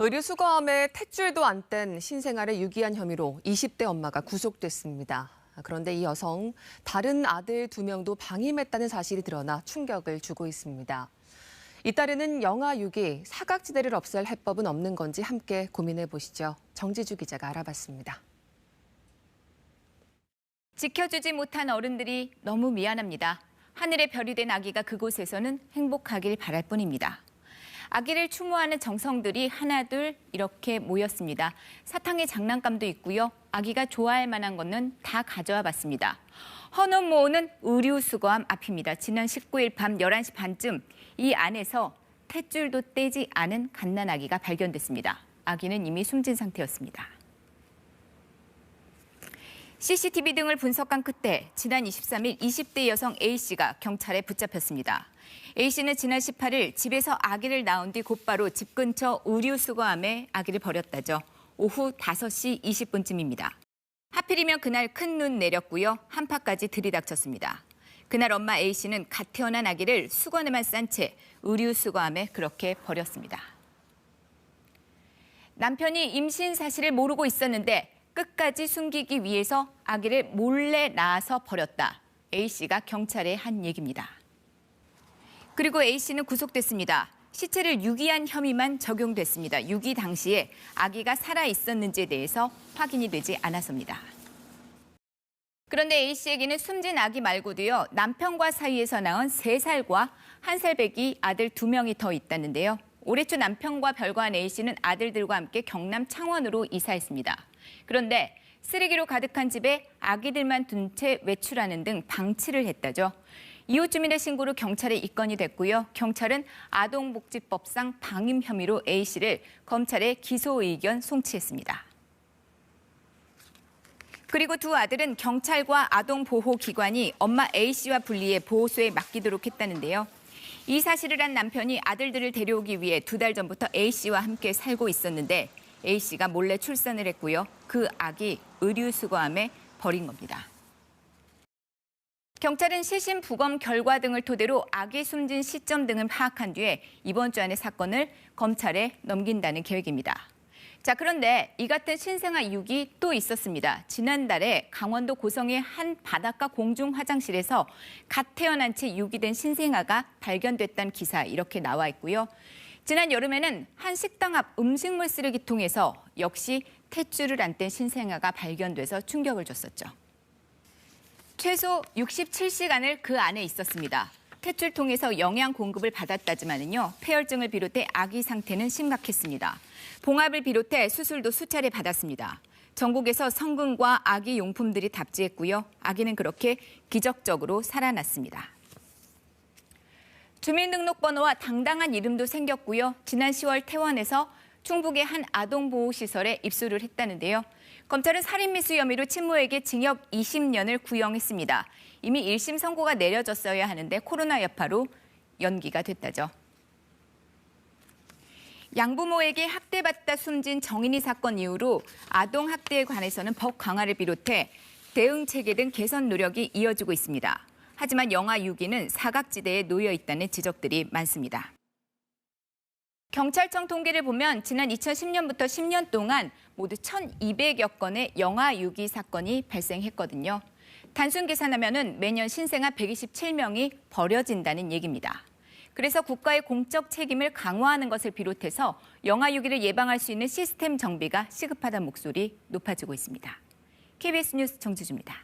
의류수거함에 탯줄도 안 뗀 신생아를 유기한 혐의로 20대 엄마가 구속됐습니다. 그런데 이 여성, 다른 아들 2명도 방임했다는 사실이 드러나 충격을 주고 있습니다. 이따르는 영아 유기, 사각지대를 없앨 해법은 없는 건지 함께 고민해 보시죠. 정지주 기자가 알아봤습니다. 지켜주지 못한 어른들이 너무 미안합니다. 하늘의 별이 된 아기가 그곳에서는 행복하길 바랄 뿐입니다. 아기를 추모하는 정성들이 하나둘 이렇게 모였습니다. 사탕에 장난감도 있고요. 아기가 좋아할 만한 거는 다 가져와 봤습니다. 헌옷 모으는 의류수거함 앞입니다. 지난 19일 밤 11시 반쯤 이 안에서 탯줄도 떼지 않은 갓난아기가 발견됐습니다. 아기는 이미 숨진 상태였습니다. CCTV 등을 분석한 끝에 지난 23일 20대 여성 A씨가 경찰에 붙잡혔습니다. A씨는 지난 18일 집에서 아기를 낳은 뒤 곧바로 집 근처 의류수거함에 아기를 버렸다죠. 오후 5시 20분쯤입니다. 하필이면 그날 큰 눈 내렸고요. 한파까지 들이닥쳤습니다. 그날 엄마 A씨는 갓 태어난 아기를 수건에만 싼 채 의류수거함에 그렇게 버렸습니다. 남편이 임신 사실을 모르고 있었는데 끝까지 숨기기 위해서 아기를 몰래 낳아서 버렸다. A씨가 경찰에 한 얘기입니다. 그리고 A씨는 구속됐습니다. 시체를 유기한 혐의만 적용됐습니다. 유기 당시에 아기가 살아있었는지에 대해서 확인이 되지 않았습니다. 그런데 A씨에게는 숨진 아기 말고도요. 남편과 사이에서 낳은 3살과 1살 배기 아들 2명이 더 있다는데요. 올해 초 남편과 별거한 A씨는 아들들과 함께 경남 창원으로 이사했습니다. 그런데 쓰레기로 가득한 집에 아기들만 둔 채 외출하는 등 방치를 했다죠. 이웃 주민의 신고로 경찰에 입건이 됐고요. 경찰은 아동복지법상 방임 혐의로 A씨를 검찰에 기소 의견 송치했습니다. 그리고 두 아들은 경찰과 아동보호기관이 엄마 A씨와 분리해 보호소에 맡기도록 했다는데요. 이 사실을 한 남편이 아들들을 데려오기 위해 2달 전부터 A씨와 함께 살고 있었는데 A씨가 몰래 출산을 했고요. 그 아기 의류수거함에 버린 겁니다. 경찰은 시신 부검 결과 등을 토대로 아기 숨진 시점 등을 파악한 뒤에 이번 주 안에 사건을 검찰에 넘긴다는 계획입니다. 자, 그런데 이 같은 신생아 유기 또 있었습니다. 지난달에 강원도 고성의 한 바닷가 공중 화장실에서 갓 태어난 채 유기된 신생아가 발견됐다는 기사 이렇게 나와 있고요. 지난 여름에는 한 식당 앞 음식물 쓰레기통에서 역시 탯줄을 안 뗀 신생아가 발견돼서 충격을 줬었죠. 최소 67시간을 그 안에 있었습니다. 탯줄통에서 영양 공급을 받았다지만은요, 폐혈증을 비롯해 아기 상태는 심각했습니다. 봉합을 비롯해 수술도 수차례 받았습니다. 전국에서 성근과 아기 용품들이 답지했고요. 아기는 그렇게 기적적으로 살아났습니다. 주민등록번호와 당당한 이름도 생겼고요. 지난 10월 퇴원해서 충북의 한 아동보호시설에 입소를 했다는데요. 검찰은 살인미수 혐의로 친모에게 징역 20년을 구형했습니다. 이미 1심 선고가 내려졌어야 하는데 코로나 여파로 연기가 됐다죠. 양부모에게 학대받다 숨진 정인이 사건 이후로 아동학대에 관해서는 법 강화를 비롯해 대응 체계 등 개선 노력이 이어지고 있습니다. 하지만 영아 유기는 사각지대에 놓여 있다는 지적들이 많습니다. 경찰청 통계를 보면 지난 2010년부터 10년 동안 모두 1,200여 건의 영아 유기 사건이 발생했거든요. 단순 계산하면 매년 신생아 127명이 버려진다는 얘기입니다. 그래서 국가의 공적 책임을 강화하는 것을 비롯해서 영아 유기를 예방할 수 있는 시스템 정비가 시급하다는 목소리 높아지고 있습니다. KBS 뉴스 정지주입니다.